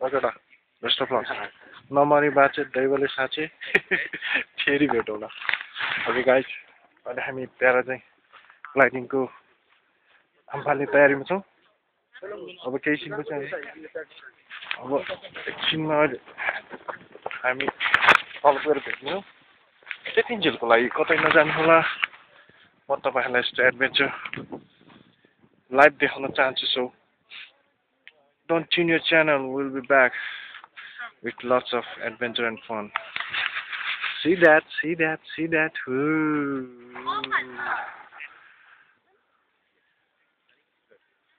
Okay, best of luck. नमरी बाँचे दैवले साँचे फेरि भेटौँला. Okay guys, अहिले हामी प्याराग्लाइडिङको फाल्ने तयारीमा छौँ. अब केही छिनको चाहिँ अब एकछिनमा हामी तल गएर भेट्नेछौँ. त्यतिन्जेलको लागि कतै नजानु होला. म तपाईँहरूलाई यस्तो एडभेन्चर लाइभ देखाउन चाहन्छु. So don't tune your channel. We'll be back with lots of adventure and fun. See that, see that, see that. Ooh.